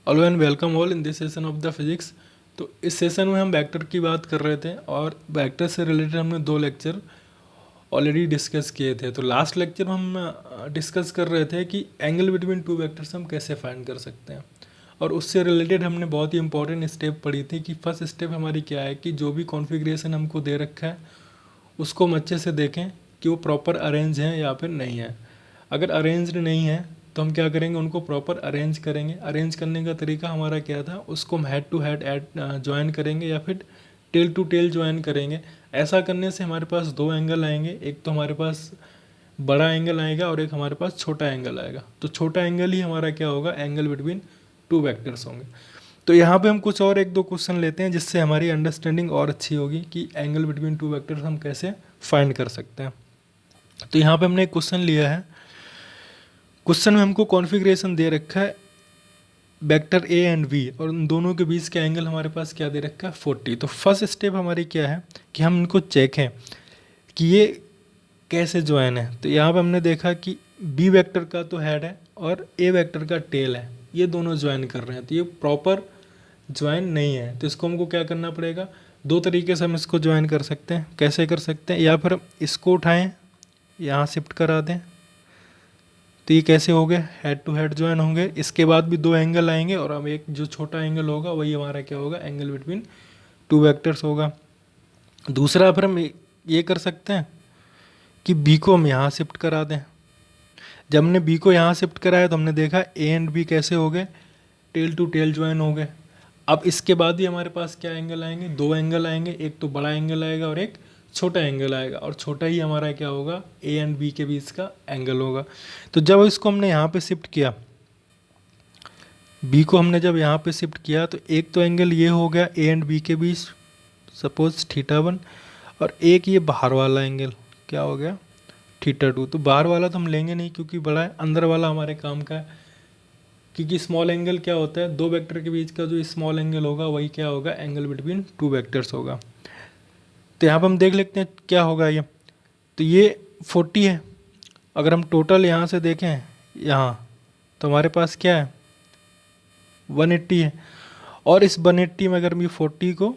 Hello and welcome all in this session of the physics. तो इस session में हम वेक्टर की बात कर रहे थे और वेक्टर से रिलेटेड हमने दो लेक्चर ऑलरेडी डिस्कस किए थे। तो लास्ट लेक्चर में हम डिस्कस कर रहे थे कि एंगल बिटवीन टू वेक्टर्स हम कैसे फाइंड कर सकते हैं, और उससे रिलेटेड हमने बहुत ही इंपॉर्टेंट स्टेप पढ़ी थी कि फर्स्ट स्टेप हमारी क्या है कि जो भी कॉन्फ़िगरेशन हमको दे रखा है उसको हम अच्छे से देखें कि वो प्रॉपर अरेंज है या फिर नहीं है। अगर अरेंज्ड नहीं है तो हम क्या करेंगे, उनको प्रॉपर अरेंज करेंगे। अरेंज करने का तरीका हमारा क्या था, उसको हम head to head add join करेंगे या फिर टेल टू टेल ज्वाइन करेंगे। ऐसा करने से हमारे पास दो एंगल आएंगे, एक तो हमारे पास बड़ा एंगल आएगा और एक हमारे पास छोटा एंगल आएगा। तो छोटा एंगल ही हमारा क्या होगा, एंगल बिटवीन टू वेक्टर्स होंगे। तो यहाँ पे हम कुछ और एक दो क्वेश्चन लेते हैं जिससे हमारी अंडरस्टैंडिंग और अच्छी होगी कि एंगल बिटवीन टू वेक्टर्स हम कैसे फाइंड कर सकते हैं। तो यहाँ पे हमने एक क्वेश्चन लिया है। क्वेश्चन में हमको कॉन्फ़िगरेशन दे रखा है वेक्टर ए एंड वी, और उन दोनों के बीच का एंगल हमारे पास क्या दे रखा है 40। तो फर्स्ट स्टेप हमारी क्या है कि हम इनको चेक है कि ये कैसे ज्वाइन है। तो यहाँ पे हमने देखा कि बी वेक्टर का तो हेड है और ए वेक्टर का टेल है, ये दोनों ज्वाइन कर रहे हैं, तो ये प्रॉपर ज्वाइन नहीं है। तो इसको हमको क्या करना पड़ेगा, दो तरीके से हम इसको ज्वाइन कर सकते हैं। कैसे कर सकते हैं, या फिर हम इसको उठाएं यहाँ शिफ्ट करा दें, तो ये कैसे हो गए, हेड टू हेड ज्वाइन होंगे। इसके बाद भी दो एंगल आएंगे और अब एक जो छोटा एंगल होगा वही हमारा क्या होगा, एंगल बिटवीन टू वेक्टर्स होगा। दूसरा फिर हम ये कर सकते हैं कि बी को हम यहाँ शिफ्ट करा दें। जब हमने बी को यहाँ शिफ्ट कराया तो हमने देखा ए एंड बी कैसे हो गए, टेल टू टेल ज्वाइन हो गए। अब इसके बाद ही हमारे पास क्या एंगल आएंगे, दो एंगल आएंगे, एक तो बड़ा एंगल आएगा और एक छोटा एंगल आएगा, और छोटा ही हमारा क्या होगा, ए एंड बी के बीच का एंगल होगा। तो जब इसको हमने यहाँ पे शिफ्ट किया, बी को हमने जब यहाँ पे शिफ्ट किया, तो एक तो एंगल ये हो गया ए एंड बी के बीच, सपोज थीटा 1, और एक ये बाहर वाला एंगल क्या हो गया, थीटा 2। तो बाहर वाला तो हम लेंगे नहीं क्योंकि बड़ा है, अंदर वाला हमारे काम का है, क्योंकि स्मॉल एंगल क्या होता है, दो वेक्टर के बीच का जो स्मॉल एंगल होगा वही क्या होगा, एंगल बिटवीन टू वेक्टर्स होगा। तो यहाँ पर हम देख लेते हैं क्या होगा ये। तो ये 40 है। अगर हम टोटल यहाँ से देखें यहाँ, तो हमारे पास क्या है, 180 है। और इस 180 में अगर हम ये 40 को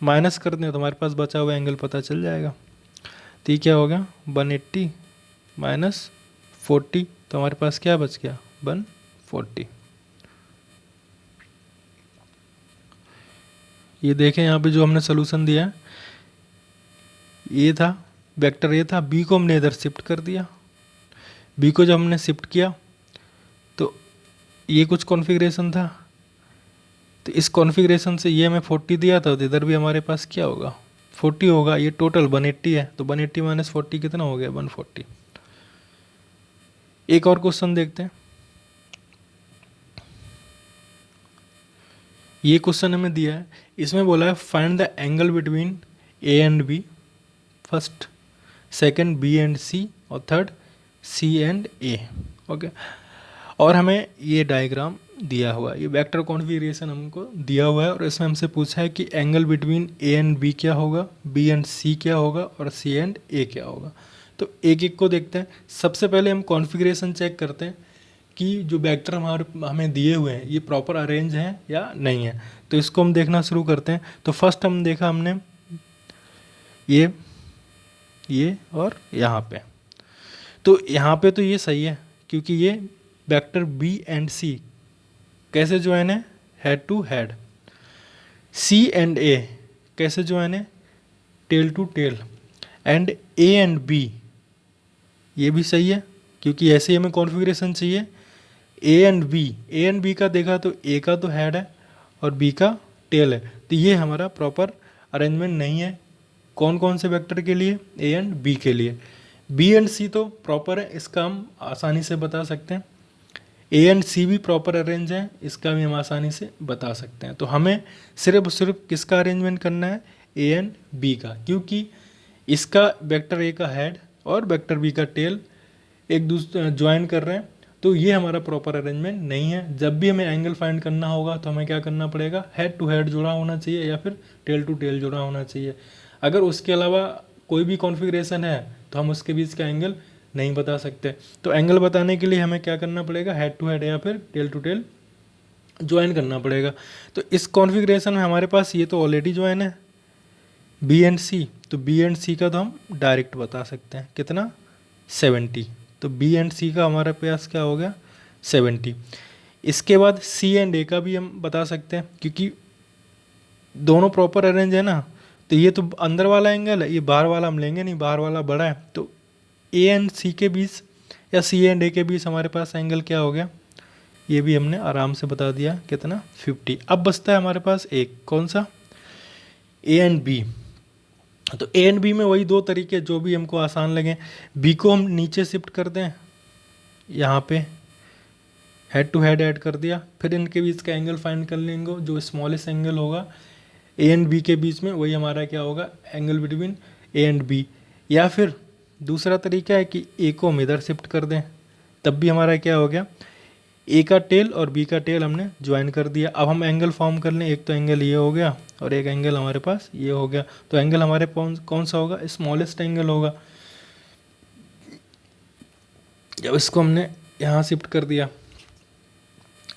माइनस कर दें तो हमारे पास बचा हुआ एंगल पता चल जाएगा। तो ये क्या होगा, 180 माइनस 40, तो हमारे पास क्या बच गया, 140। ये देखें यहाँ पे जो हमने सोल्यूशन दिया है, ये था वेक्टर, ये था, बी को हमने इधर शिफ्ट कर दिया। बी को जब हमने शिफ्ट किया तो ये कुछ कॉन्फ़िगरेशन था, तो इस कॉन्फ़िगरेशन से ये हमें 40 दिया था, तो इधर भी हमारे पास क्या होगा, 40 होगा। ये टोटल 180 है, तो 180 माइनस 40 कितना हो गया, 140। एक और क्वेश्चन देखते हैं। ये क्वेश्चन हमें दिया है, इसमें बोला है find the angle between A and B, first, second B and C, और third C and A. Okay, और हमें ये डायग्राम दिया हुआ है, ये वेक्टर कॉन्फ़िगरेशन हमको दिया हुआ है, और इसमें हमसे पूछा है कि angle between A and B क्या होगा, बी एंड सी क्या होगा, और सी एंड ए क्या होगा। तो एक एक को देखते हैं। सबसे पहले हम कॉन्फ़िगरेशन चेक करते हैं कि जो वेक्टर हमें दिए हुए हैं ये प्रॉपर अरेंज हैं या नहीं है। तो इसको हम देखना शुरू करते हैं। तो फर्स्ट हम देखा हमने ये और यहाँ पे, तो यहाँ पे तो ये सही है क्योंकि ये वेक्टर बी एंड सी कैसे ज्वाइन है, head to head. C and A कैसे ज्वाइन है, tail to tail. And A and B ये भी सही है क्योंकि ऐसे ही हमें कॉन्फ़िगरेशन चाहिए। ए एंड बी का देखा तो ए का तो हेड है और बी का टेल है, तो ये हमारा प्रॉपर अरेंजमेंट नहीं है। कौन कौन से वेक्टर के लिए, ए एंड बी के लिए। बी एंड सी तो प्रॉपर है, इसका हम आसानी से बता सकते हैं। ए एंड सी भी प्रॉपर अरेंज है, इसका भी हम आसानी से बता सकते हैं। तो हमें सिर्फ किसका अरेंजमेंट करना है, ए एंड बी का, क्योंकि इसका वेक्टर ए का हेड और वेक्टर बी का टेल एक दूसरे ज्वाइन कर रहे हैं, तो ये हमारा प्रॉपर अरेंजमेंट नहीं है। जब भी हमें एंगल फाइंड करना होगा तो हमें क्या करना पड़ेगा, हेड टू हेड जुड़ा होना चाहिए या फिर टेल टू टेल जुड़ा होना चाहिए। अगर उसके अलावा कोई भी कॉन्फ़िगरेशन है तो हम उसके बीच का एंगल नहीं बता सकते। तो एंगल बताने के लिए हमें क्या करना पड़ेगा, हेड टू हेड या फिर टेल टू टेल ज्वाइन करना पड़ेगा। तो इस कॉन्फ़िगरेशन में हमारे पास ये तो ऑलरेडी ज्वाइन है बी एंड सी, तो बी एंड सी का तो हम डायरेक्ट बता सकते हैं कितना 70। तो बी एंड सी का हमारे पास क्या हो गया 70। इसके बाद सी एंड ए का भी हम बता सकते हैं क्योंकि दोनों प्रॉपर अरेंज है ना। तो ये तो अंदर वाला एंगल है, ये बाहर वाला हम लेंगे नहीं, बाहर वाला बड़ा है। तो ए एंड सी के बीच या सी एंड ए के बीच हमारे पास एंगल क्या हो गया, ये भी हमने आराम से बता दिया कितना 50। अब बचता है हमारे पास एक कौन सा, ए एंड बी। तो ए एंड बी में वही दो तरीके जो भी हमको आसान लगे। बी को हम नीचे शिफ्ट कर दें, यहाँ पे हेड टू हेड ऐड कर दिया, फिर इनके बीच का एंगल फाइंड कर लेंगे, जो स्मॉलेस्ट एंगल होगा ए एंड बी के बीच में वही हमारा क्या होगा angle between A and B. या फिर दूसरा तरीका है कि ए को हम इधर शिफ्ट कर दें, तब भी हमारा क्या हो गया ए का टेल और बी का टेल हमने ज्वाइन कर दिया। अब हम एंगल फॉर्म कर लें, एक तो एंगल ये हो गया और एक एंगल हमारे पास ये हो गया। तो एंगल हमारे कौन सा होगा, स्मॉलेस्ट एंगल होगा। जब इसको हमने यहाँ शिफ्ट कर दिया,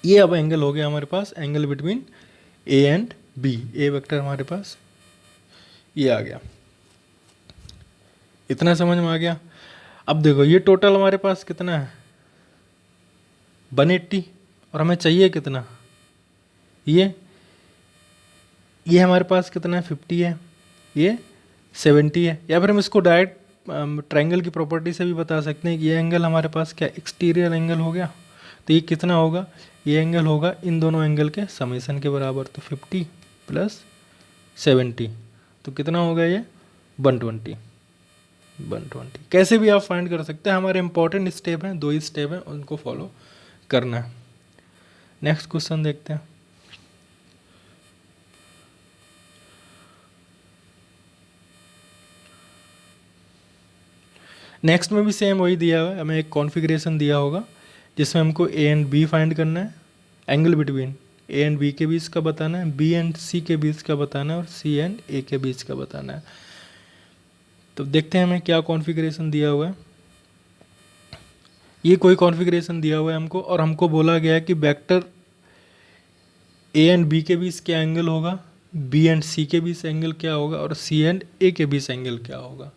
ये अब एंगल हो गया हमारे पास angle between A and B. A vector हमारे पास ये आ गया। इतना समझ में आ गया। अब देखो ये टोटल हमारे पास कितना है 180, और हमें चाहिए कितना, ये हमारे पास कितना है 50 है, ये 70 है। या फिर हम इसको डायरेक्ट ट्रायंगल की प्रॉपर्टी से भी बता सकते हैं कि ये एंगल हमारे पास क्या एक्सटीरियर एंगल हो गया। तो ये कितना होगा, ये एंगल होगा इन दोनों एंगल के समेशन के बराबर। तो 50 + 70 तो कितना होगा ये 120। कैसे भी आप फाइंड कर सकते हैं। हमारे इंपॉर्टेंट स्टेप हैं, 2 ही स्टेप हैं, उनको फॉलो करना है। नेक्स्ट क्वेश्चन देखते हैं। नेक्स्ट में भी सेम वही दिया हुआ है, हमें एक कॉन्फ़िगरेशन दिया होगा जिसमें हमको ए एंड बी फाइंड करना है, angle between A and B के बीच का बताना है, बी एंड सी के बीच का बताना है और सी एंड ए के बीच का बताना है। तो देखते हैं हमें क्या कॉन्फ़िगरेशन दिया हुआ है। ये कोई कॉन्फ़िगरेशन दिया हुआ है हमको, और हमको बोला गया है कि वेक्टर ए एंड बी के बीच क्या एंगल होगा, बी एंड सी के बीच एंगल क्या होगा और सी एंड ए के बीच एंगल क्या होगा।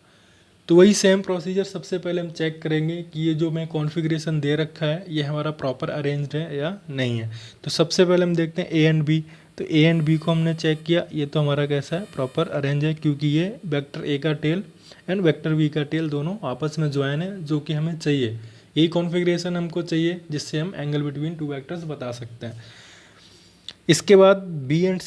तो वही सेम प्रोसीजर सबसे पहले हम चेक करेंगे कि ये जो मैं कॉन्फ़िगरेशन दे रखा है ये हमारा प्रॉपर अरेंज्ड है या नहीं है। तो सबसे पहले हम देखते हैं ए एंड बी। तो ए एंड बी को हमने चेक किया, ये तो हमारा कैसा है प्रॉपर अरेंज है, क्योंकि ये वेक्टर ए का टेल एंड वेक्टर बी का टेल दोनों आपस में ज्वाइन है, जो कि हमें चाहिए। यही कॉन्फ़िगरेशन हमको चाहिए जिससे हम एंगल बिटवीन टू वेक्टर्स बता सकते हैं। इसके बाद बी एंड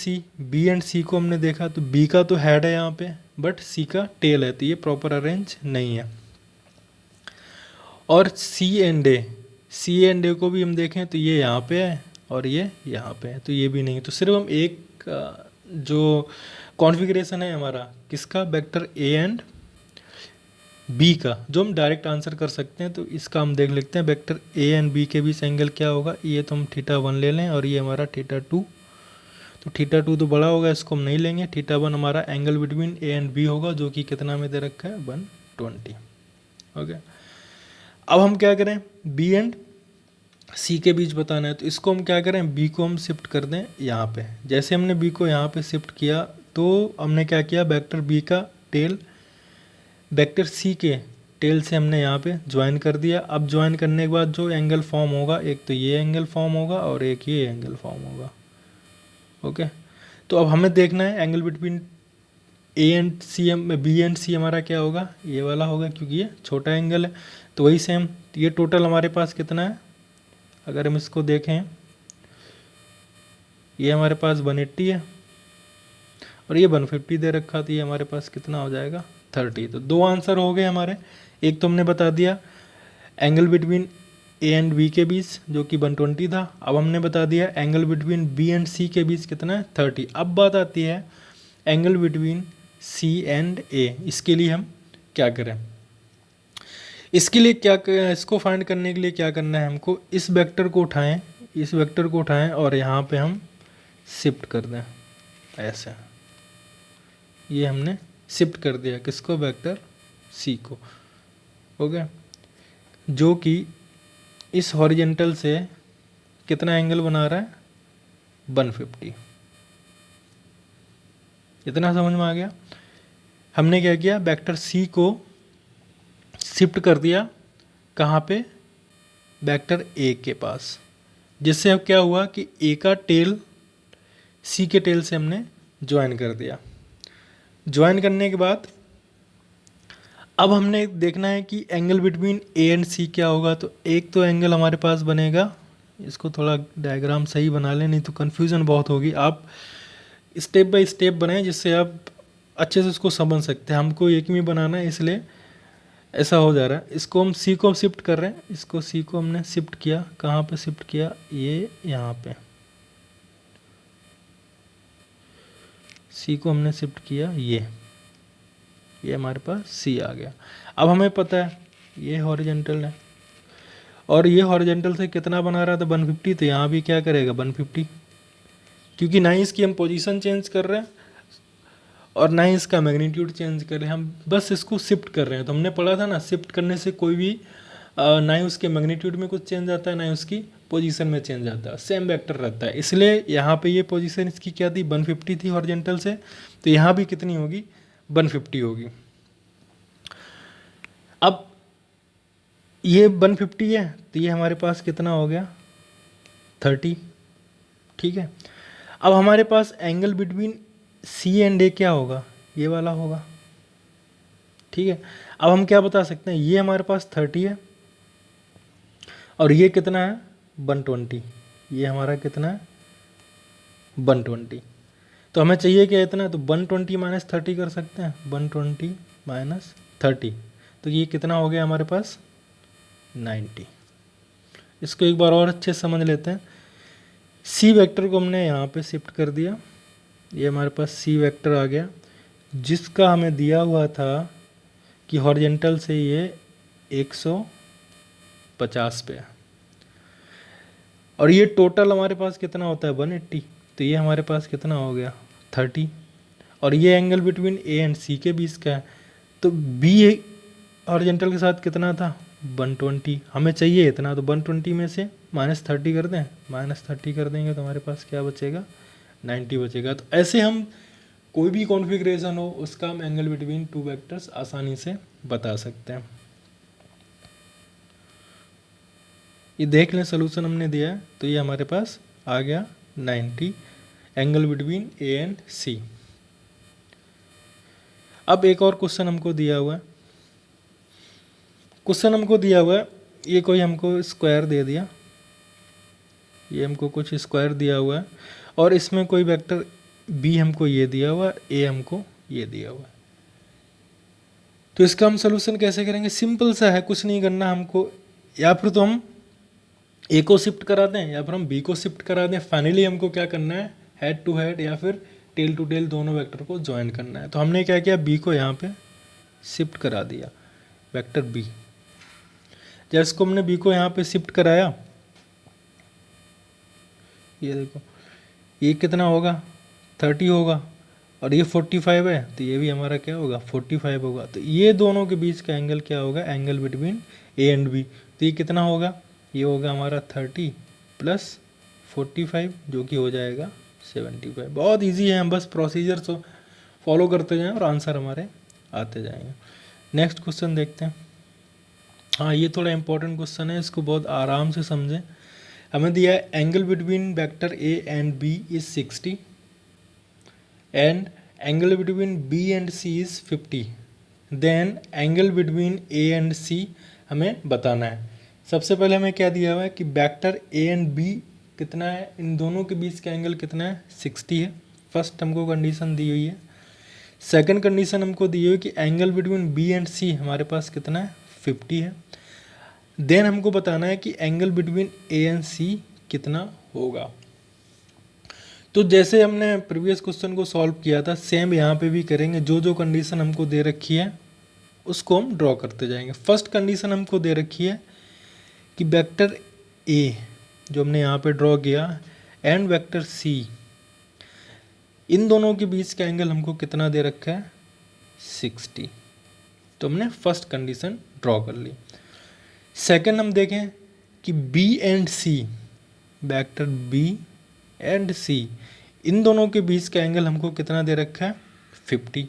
सी को हमने देखा, तो बी का तो हेड है यहाँ पे बट सी का टेल है, तो ये प्रॉपर अरेंज नहीं है। और सी एंड ए को भी हम देखें तो ये यहाँ पे है और ये यहाँ पे है, तो ये भी नहीं। तो सिर्फ हम एक जो कॉन्फ़िगरेशन है हमारा किसका, वेक्टर ए एंड बी का, जो हम डायरेक्ट आंसर कर सकते हैं। तो इसका हम देख लेते हैं, वेक्टर ए एंड बी के बीच एंगल क्या होगा। ये तो हम θ1 ले लें और ये हमारा θ2। तो θ2 तो बड़ा होगा, इसको हम नहीं लेंगे। θ1 हमारा angle between A and B होगा, जो कि कितना में दे रखा है 120। ओके, अब हम क्या करें, बी एंड सी के बीच बताना है। तो इसको हम क्या करें, बी को हम शिफ्ट कर दें यहाँ पे। जैसे हमने बी को यहाँ पे शिफ्ट किया तो हमने क्या किया, वेक्टर बी का टेल वेक्टर सी के टेल से हमने यहाँ पे ज्वाइन कर दिया। अब ज्वाइन करने के बाद जो एंगल फॉर्म होगा, एक तो ये एंगल फॉर्म होगा और एक ये एंगल फॉर्म होगा। ओके, तो अब हमें देखना है एंगल बिटवीन ए एंड सी में बी एंड सी हमारा क्या होगा, ये वाला होगा, क्योंकि ये छोटा एंगल है। तो वही सेम, ये टोटल हमारे पास कितना है, अगर हम इसको देखें, ये हमारे पास 180 है और ये 150 दे रखा, तो ये हमारे पास कितना हो जाएगा 30। तो 2 आंसर हो गए हमारे। एक तो हमने बता दिया angle between A and B के बीच, जो कि 120 था। अब हमने बता दिया एंगल बिटवीन बी एंड सी के बीच कितना है 30। अब बात आती है एंगल बिटवीन सी एंड ए। इसके लिए हम क्या करें, इसके लिए इसको फाइंड करने के लिए क्या करना है, हमको इस वेक्टर को उठाएं और यहाँ पे हम शिफ्ट कर दें ऐसे। ये हमने शिफ्ट कर दिया किसको, वेक्टर सी को। हो गया, जो कि इस हॉरिजेंटल से कितना एंगल बना रहा है 150। इतना समझ में आ गया। हमने क्या किया, वेक्टर सी को शिफ्ट कर दिया कहाँ पे, वेक्टर ए के पास, जिससे अब क्या हुआ कि ए का टेल सी के टेल से हमने ज्वाइन कर दिया। ज्वाइन करने के बाद अब हमने देखना है कि एंगल बिटवीन ए एंड सी क्या होगा। तो एक तो एंगल हमारे पास बनेगा, इसको थोड़ा डायग्राम सही बना लें, नहीं तो कन्फ्यूज़न बहुत होगी। आप स्टेप बाय स्टेप बनाएं जिससे आप अच्छे से उसको समझ सकते हैं। हमको एक में बनाना है इसलिए ऐसा हो जा रहा है। इसको हम सी को शिफ्ट कर रहे हैं, इसको सी को हमने शिफ्ट किया, कहाँ पे शिफ्ट किया, ये यहाँ पे सी को हमने शिफ्ट किया, ये हमारे पास सी आ गया। अब हमें पता है ये हॉरिजेंटल है और ये हॉरिजेंटल से कितना बना रहा था 150, तो यहाँ भी क्या करेगा 150, क्योंकि ना ही इसकी हम पोजीशन चेंज कर रहे हैं और ना ही इसका मैग्नीट्यूड चेंज कर रहे हैं, हम बस इसको शिफ्ट कर रहे हैं। तो हमने पढ़ा था ना, शिफ्ट करने से कोई भी ना ही उसके मैग्नीट्यूड में कुछ चेंज आता है ना ही उसकी पोजीशन में चेंज आता है, सेम वेक्टर रहता है। इसलिए यहाँ पे ये पोजीशन इसकी क्या थी 150 थी हॉरिजेंटल से, तो यहाँ भी कितनी होगी 150 होगी। अब ये 150 है तो ये हमारे पास कितना हो गया 30, ठीक है। अब हमारे पास एंगल बिटवीन सी एंड ए क्या होगा, ये वाला होगा, ठीक है। अब हम क्या बता सकते हैं, ये हमारे पास 30 है और ये कितना है 120, ये हमारा कितना है 120। तो हमें चाहिए क्या इतना, तो 120 माइनस 30 कर सकते हैं, 120 माइनस 30, तो ये कितना हो गया हमारे पास 90। इसको एक बार और अच्छे से समझ लेते हैं। सी वेक्टर को हमने यहाँ पे शिफ्ट कर दिया, ये हमारे पास सी वेक्टर आ गया, जिसका हमें दिया हुआ था कि हॉरिजेंटल से ये 150 पे है और ये टोटल हमारे पास कितना होता है 180, तो ये हमारे पास कितना हो गया 30 और ये एंगल बिटवीन ए एंड सी के बीच का है, तो बी हॉरिजेंटल के साथ कितना था 120, हमें चाहिए इतना, तो 120 में से -30 कर दें, -30 कर देंगे तो हमारे पास क्या बचेगा 90 बचेगा। तो ऐसे हम कोई भी कॉन्फ़िगरेशन हो उसका हम एंगल बिटवीन टू वेक्टर्स आसानी से बता सकते हैं। ये देख लें सॉल्यूशन हमने दिया है, तो ये हमारे पास आ गया 90 एंगल बिटवीन ए एंड सी। अब एक और क्वेश्चन हमको दिया हुआ है, ये कोई हमको स्क्वायर दे दिया, ये हमको कुछ स्क्वायर दिया हुआ है और इसमें कोई वेक्टर बी हमको ये दिया हुआ है, ए हमको ये दिया हुआ है। तो इसका हम सोल्यूशन कैसे करेंगे, सिंपल सा है, कुछ नहीं करना हमको, या फिर तो हम ए को शिफ्ट करा दें या फिर हम बी को शिफ्ट करा दें। फाइनली हमको क्या करना है, हेड टू हेड या फिर टेल टू टेल दोनों वेक्टर को ज्वाइन करना है। तो हमने क्या किया, बी को यहाँ पे शिफ्ट करा दिया, वेक्टर बी। जब इसको हमने बी को यहाँ पे शिफ्ट कराया, ये देखो ये कितना होगा 30 होगा और ये 45 है, तो ये भी हमारा क्या होगा 45 होगा। तो ये दोनों के बीच का एंगल क्या होगा, angle between A and B. तो ये कितना होगा, ये होगा हमारा 30 प्लस 45 जो कि हो जाएगा 75। बहुत इजी है, हम बस प्रोसीजर तो फॉलो करते जाएं और आंसर हमारे आते जाएंगे। नेक्स्ट क्वेश्चन देखते हैं। हाँ, ये थोड़ा इंपॉर्टेंट क्वेश्चन है, इसको बहुत आराम से समझें। हमें दिया है angle between vector A and B is 60 and angle between B and C is 50, then angle between A and C हमें बताना है। सबसे पहले हमें क्या दिया हुआ है कि वेक्टर ए एंड बी कितना है, इन दोनों के बीच का एंगल कितना है 60 है, फर्स्ट हमको कंडीशन दी हुई है। सेकंड कंडीशन हमको दी हुई है कि एंगल बिटवीन बी एंड सी हमारे पास कितना है 50 है। देन हमको बताना है कि एंगल बिटवीन ए एंड सी कितना होगा। तो जैसे हमने प्रीवियस क्वेश्चन को सॉल्व किया था, सेम यहाँ पे भी करेंगे। जो जो कंडीशन हमको दे रखी है उसको हम ड्रॉ करते जाएंगे। फर्स्ट कंडीशन हमको दे रखी है कि वेक्टर ए जो हमने यहाँ पे ड्रॉ किया एंड वेक्टर सी, इन दोनों के बीच का एंगल हमको कितना दे रखा है 60। तो हमने फर्स्ट कंडीशन ड्रॉ कर ली। सेकंड हम देखें कि B and C, vector B and C, इन दोनों के बीच का एंगल हमको कितना दे रखा है 50।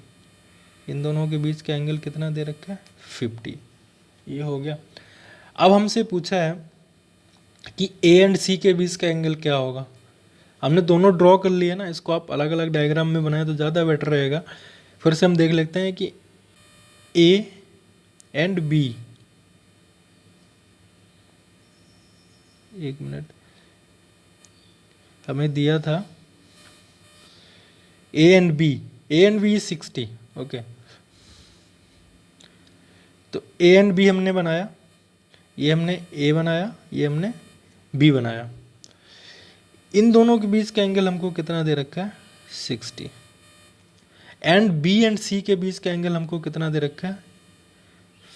इन दोनों के बीच का एंगल कितना दे रखा है 50। ये हो गया। अब हमसे पूछा है कि ए एंड सी के बीच का एंगल क्या होगा। हमने दोनों ड्रॉ कर लिए ना, इसको आप अलग अलग डायग्राम में बनाए तो ज़्यादा बेटर रहेगा। फिर से हम देख लेते हैं कि ए एंड बी, एक मिनट, हमें दिया था A and B is 60। Okay, तो ए एंड बी हमने बनाया, ये हमने ए बनाया, ये हमने बी बनाया। इन दोनों के बीच का एंगल हमको कितना दे रखा है 60। एंड बी एंड सी के बीच का एंगल हमको कितना दे रखा है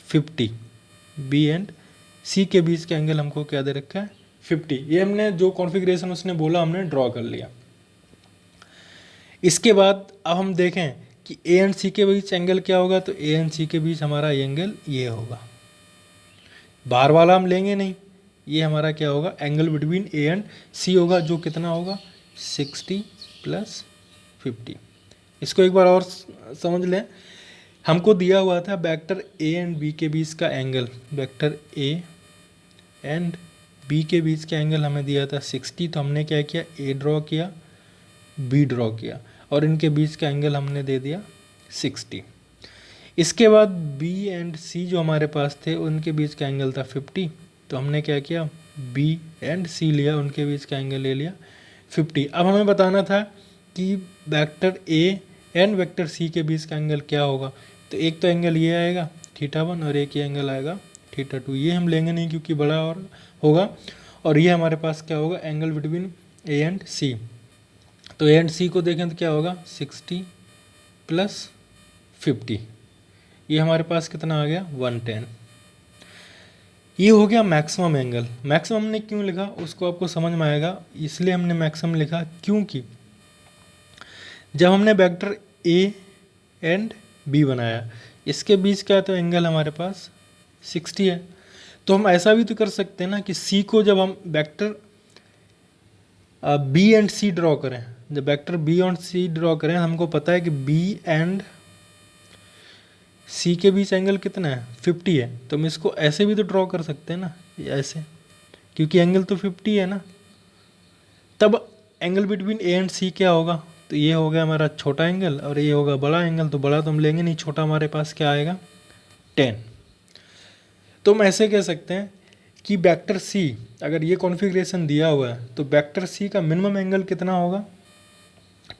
50। बी एंड सी के बीच का एंगल हमको क्या दे रखा है 50। ये हमने जो कॉन्फ़िगरेशन उसने बोला हमने ड्रॉ कर लिया। इसके बाद अब हम देखें कि ए एंड सी के बीच एंगल क्या होगा, तो ए एंड सी के बीच हमारा एंगल ये होगा। बाहर वाला हम लेंगे नहीं, ये हमारा क्या होगा एंगल बिटवीन ए एंड सी होगा, जो कितना होगा 60 + 50। इसको एक बार और समझ लें। हमको दिया हुआ था वेक्टर ए एंड बी के बीच का angle, vector A and B के बीच का एंगल हमें दिया था 60। तो हमने क्या किया, ए ड्रॉ किया, बी ड्रॉ किया, और इनके बीच का एंगल हमने दे दिया 60। इसके बाद बी एंड सी जो हमारे पास थे उनके बीच का एंगल था 50। तो हमने क्या किया, बी एंड सी लिया, उनके बीच का एंगल ले लिया 50। अब हमें बताना था कि vector A and vector C के बीच का एंगल क्या होगा। तो एक तो एंगल ये आएगा θ1 और एक ये एंगल आएगा θ2। ये हम लेंगे नहीं क्योंकि बड़ा और होगा। और ये हमारे पास क्या होगा एंगल बिटवीन ए एंड सी। तो ए एंड सी को देखें तो क्या होगा 60 + 50। ये हमारे पास कितना आ गया 110। ये हो गया मैक्सिमम एंगल। मैक्सिमम हमने क्यों लिखा उसको आपको समझ में आएगा। इसलिए हमने मैक्सिमम लिखा क्योंकि जब हमने वेक्टर ए एंड बी बनाया, इसके बीच का तो एंगल हमारे पास 60 है। तो हम ऐसा भी तो कर सकते हैं ना कि सी को जब हम vector B and C draw करें, जब वेक्टर बी और सी ड्रॉ करें, हमको पता है कि बी एंड सी के बीच एंगल कितना है 50 है। तो हम इसको ऐसे भी तो ड्रॉ कर सकते हैं ना, ऐसे, क्योंकि एंगल तो 50 है ना। तब एंगल बिटवीन ए एंड सी क्या होगा, तो ये हो गया हमारा छोटा एंगल और ये होगा बड़ा एंगल। तो बड़ा तो हम लेंगे नहीं, छोटा हमारे पास क्या आएगा 10। तो हम ऐसे कह सकते हैं कि वेक्टर सी, अगर ये कॉन्फ़िगरेशन दिया हुआ है तो वेक्टर सी का मिनिमम एंगल कितना होगा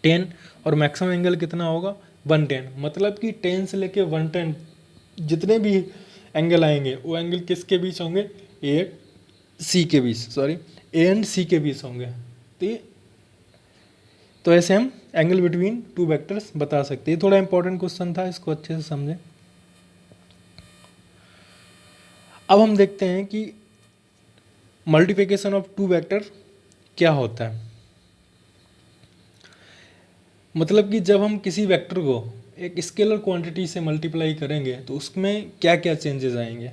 10 और मैक्सिमम एंगल कितना होगा 110। मतलब कि 10 से लेके 110 जितने भी एंगल आएंगे वो एंगल किसके बीच होंगे, ए सी के बीच, सॉरी ए एंड सी के बीच होंगे। तो ऐसे हम एंगल बिटवीन टू वेक्टर्स बता सकते हैं। थोड़ा इंपॉर्टेंट क्वेश्चन था, इसको अच्छे से समझें। अब हम देखते हैं कि मल्टीप्लिकेशन ऑफ टू वेक्टर क्या होता है। मतलब कि जब हम किसी वेक्टर को एक स्केलर क्वांटिटी से मल्टीप्लाई करेंगे तो उसमें क्या क्या चेंजेस आएंगे।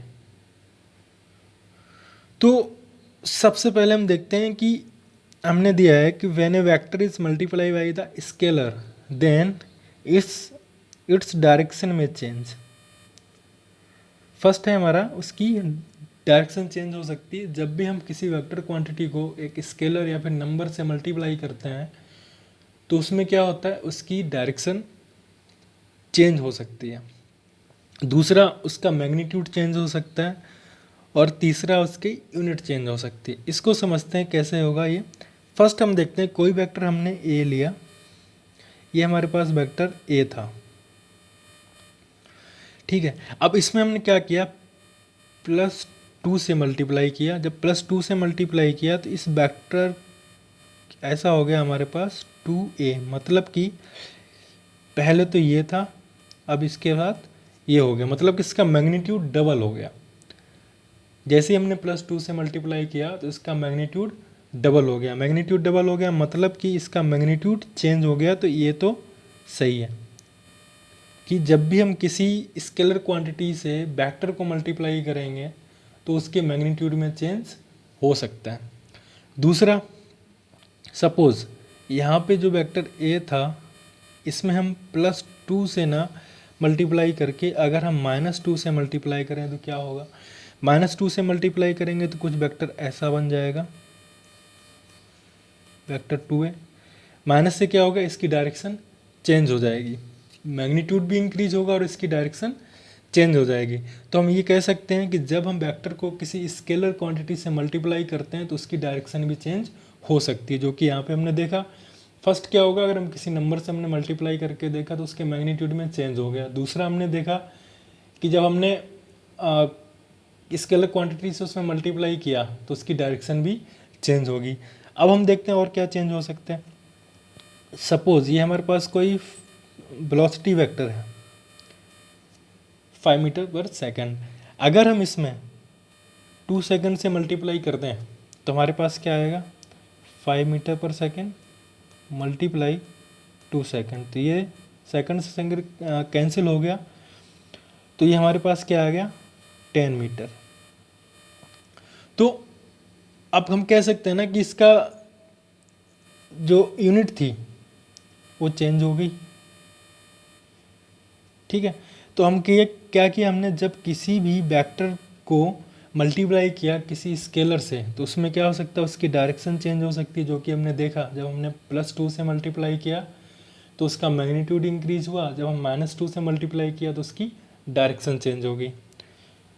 तो सबसे पहले हम देखते हैं कि हमने दिया है कि when a vector is multiply by the scalar then its direction में चेंज। फर्स्ट है हमारा, उसकी डायरेक्शन चेंज हो सकती है। जब भी हम किसी वेक्टर क्वांटिटी को एक स्केलर या फिर नंबर से मल्टीप्लाई करते हैं तो उसमें क्या होता है, उसकी डायरेक्शन चेंज हो सकती है। दूसरा, उसका मैग्नीट्यूड चेंज हो सकता है। और तीसरा, उसकी यूनिट चेंज हो सकती है। इसको समझते हैं कैसे होगा ये। फर्स्ट हम देखते हैं, कोई वेक्टर हमने ए लिया, ये हमारे पास वेक्टर ए था, ठीक है। अब इसमें हमने क्या किया, +2 से मल्टीप्लाई किया। जब +2 से मल्टीप्लाई किया तो इस वेक्टर ऐसा हो गया हमारे पास 2a। मतलब कि पहले तो ये था, अब इसके बाद ये हो गया, मतलब कि इसका मैग्नीट्यूड डबल हो गया। जैसे ही हमने +2 से मल्टीप्लाई किया तो इसका मैग्नीट्यूड डबल हो गया। मैग्नीट्यूड डबल हो गया मतलब कि इसका मैग्नीट्यूड चेंज हो गया। तो ये तो सही है कि जब भी हम किसी स्केलर क्वांटिटी से वेक्टर को मल्टीप्लाई करेंगे तो उसके मैग्नीट्यूड में चेंज हो सकता है। दूसरा, सपोज़ यहाँ पे जो वेक्टर ए था इसमें हम +2 से ना मल्टीप्लाई करके अगर हम -2 से मल्टीप्लाई करें तो क्या होगा, -2 से मल्टीप्लाई करेंगे तो कुछ वेक्टर ऐसा बन जाएगा, वेक्टर 2a। माइनस से क्या होगा, इसकी डायरेक्शन चेंज हो जाएगी, मैग्नीट्यूड भी इंक्रीज होगा और इसकी डायरेक्शन चेंज हो जाएगी। तो हम ये कह सकते हैं कि जब हम वेक्टर को किसी स्केलर क्वांटिटी से मल्टीप्लाई करते हैं तो उसकी डायरेक्शन भी चेंज हो सकती है, जो कि यहाँ पे हमने देखा। फर्स्ट क्या होगा, अगर हम किसी नंबर से हमने मल्टीप्लाई करके देखा तो उसके मैग्नीट्यूड में चेंज हो गया। दूसरा हमने देखा कि जब हमने स्केलर क्वांटिटी से उसमें मल्टीप्लाई किया तो उसकी डायरेक्शन भी चेंज होगी। अब हम देखते हैं और क्या चेंज हो सकते हैं। सपोज ये हमारे पास कोई वेलोसिटी वेक्टर है 5 मीटर पर सेकंड, अगर हम इसमें 2 सेकंड से मल्टीप्लाई करते हैं तो हमारे पास क्या आएगा, 5 मीटर पर सेकंड मल्टीप्लाई 2 सेकंड, तो ये सेकंड से सेकंड कैंसिल हो गया, तो ये हमारे पास क्या आ गया, 10 मीटर। तो अब हम कह सकते हैं ना कि इसका जो यूनिट थी वो चेंज हो गई, ठीक है। तो हम क्या किया हमने, जब किसी भी वेक्टर को मल्टीप्लाई किया किसी स्केलर से तो उसमें क्या हो सकता है, उसकी डायरेक्शन चेंज हो सकती है, जो कि हमने देखा जब हमने +2 से मल्टीप्लाई किया तो उसका मैग्नीट्यूड इंक्रीज हुआ, जब हम -2 से मल्टीप्लाई किया तो उसकी डायरेक्शन चेंज हो गई।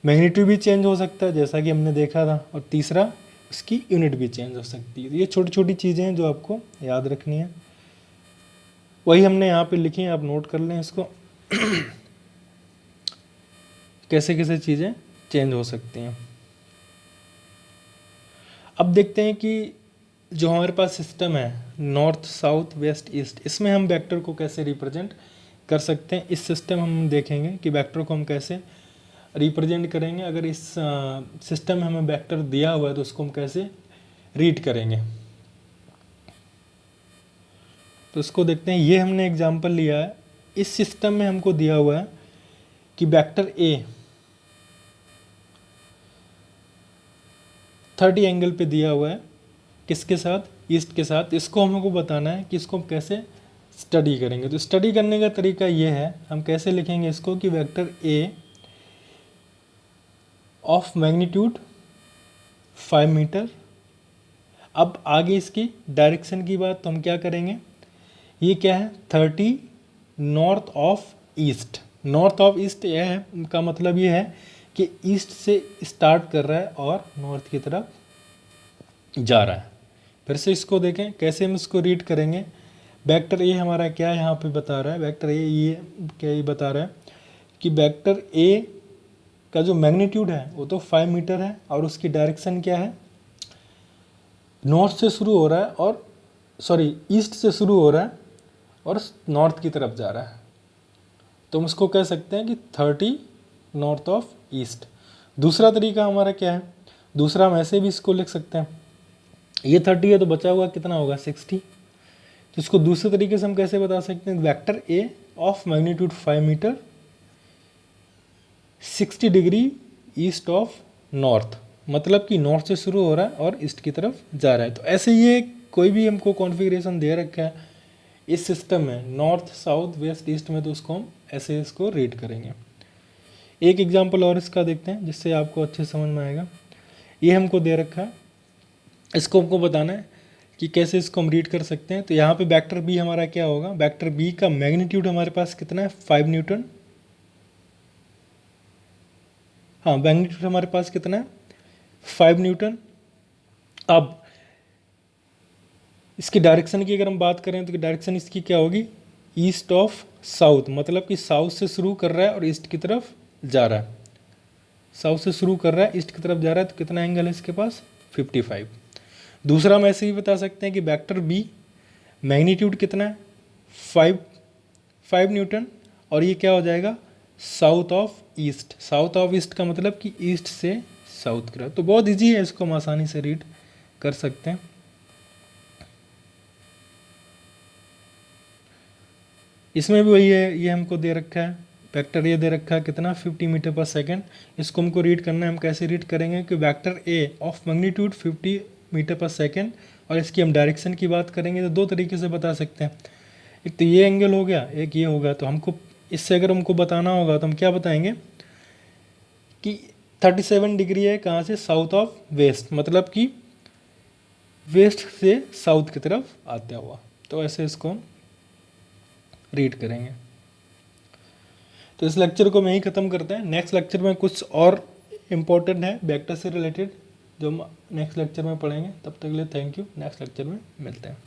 मैग्नीट्यूड भी चेंज हो सकता है जैसा कि हमने देखा था, और तीसरा उसकी यूनिट भी चेंज हो सकती है। ये छोटी छोटी चीज़ें हैं जो आपको याद रखनी है, वही हमने यहाँ पे लिखी है, आप नोट कर लें इसको कैसे कैसे चीज़ें चेंज हो सकती हैं। अब देखते हैं कि जो हमारे पास सिस्टम है नॉर्थ साउथ वेस्ट ईस्ट, इसमें हम वेक्टर को कैसे रिप्रेजेंट कर सकते हैं। इस सिस्टम हम देखेंगे कि वेक्टर को हम कैसे रिप्रेजेंट करेंगे। अगर इस सिस्टम में हमें वेक्टर दिया हुआ है तो उसको हम कैसे रीड करेंगे, तो इसको देखते हैं। ये हमने एग्जांपल लिया है, इस सिस्टम में हमको दिया हुआ है कि वेक्टर ए 30 एंगल पे दिया हुआ है, किसके साथ, ईस्ट के साथ। इसको हमको बताना है कि इसको हम कैसे स्टडी करेंगे। तो स्टडी करने का तरीका ये है, हम कैसे लिखेंगे इसको कि vector A of magnitude 5 metre. अब आगे इसकी डायरेक्शन की बात, तो हम क्या करेंगे, ये क्या है 30 north of east. North of east यह है का मतलब ये है कि ईस्ट से स्टार्ट कर रहा है और नॉर्थ की तरफ जा रहा है। फिर से इसको देखें कैसे हम इसको रीड करेंगे। वेक्टर ए हमारा क्या यहाँ पे बता रहा है, वेक्टर ए ये क्या ये बता रहा है कि वेक्टर ए का जो मैग्नीट्यूड है वो तो 5 मीटर है और उसकी डायरेक्शन क्या है, नॉर्थ से शुरू हो रहा है और ईस्ट से शुरू हो रहा है और नॉर्थ की तरफ जा रहा है। तो हम इसको कह सकते हैं कि 30 नॉर्थ ऑफ ईस्ट। दूसरा तरीका हमारा क्या है, दूसरा हम ऐसे भी इसको लिख सकते हैं, ये 30 है तो बचा हुआ कितना होगा 60। तो इसको दूसरे तरीके से हम कैसे बता सकते हैं, vector A of magnitude 5 metre 60 degree east of north, मतलब कि नॉर्थ से शुरू हो रहा है और ईस्ट की तरफ जा रहा है। तो ऐसे ये कोई भी हमको कॉन्फ़िगरेशन दे रखा है इस सिस्टम में नॉर्थ साउथ वेस्ट ईस्ट में, तो उसको हम ऐसे इसको रीड करेंगे। एक एग्जांपल और इसका देखते हैं जिससे आपको अच्छे समझ में आएगा। ये हमको दे रखा है, इसको हमको बताना है कि कैसे इसको हम रीड कर सकते हैं। तो यहाँ पे वेक्टर बी हमारा क्या होगा, वेक्टर बी का मैग्नीट्यूड हमारे पास कितना है 5 न्यूटन। हाँ, मैग्नीट्यूड हमारे पास कितना है 5 न्यूटन। अब इसकी डायरेक्शन की अगर हम बात करें तो डायरेक्शन इसकी क्या होगी, ईस्ट ऑफ साउथ, मतलब कि साउथ से शुरू कर रहा है और ईस्ट की तरफ जा रहा है। साउथ से शुरू कर रहा है ईस्ट की तरफ जा रहा है, तो कितना एंगल है इसके पास 55। दूसरा हम ऐसे ही बता सकते हैं कि वेक्टर बी मैग्नीट्यूड कितना है 5 न्यूटन और ये क्या हो जाएगा south of east. South of east का मतलब कि ईस्ट से साउथ की तरफ। तो बहुत ईजी है, इसको हम आसानी से रीड कर सकते हैं। इसमें भी वही है, ये हमको दे रखा है वेक्टर ए दे रखा है कितना 50 मीटर पर सेकेंड। इसको हमको रीड करना है, हम कैसे रीड करेंगे कि vector A of magnitude 50 metre per second, और इसकी हम डायरेक्शन की बात करेंगे तो दो तरीके से बता सकते हैं। एक तो ये एंगल हो गया, एक ये होगा। तो हमको इससे अगर हमको बताना होगा तो हम क्या बताएंगे कि 37 डिग्री है कहाँ से, साउथ ऑफ वेस्ट, मतलब कि वेस्ट से साउथ की तरफ आते हुआ। तो ऐसे इसको हम रीड करेंगे। तो इस लेक्चर को मैं ही ख़त्म करते हैं। नेक्स्ट लेक्चर में कुछ और इम्पोर्टेंट है वेक्टर से रिलेटेड जो हम नेक्स्ट लेक्चर में पढ़ेंगे। तब तक के लिए थैंक यू, नेक्स्ट लेक्चर में मिलते हैं।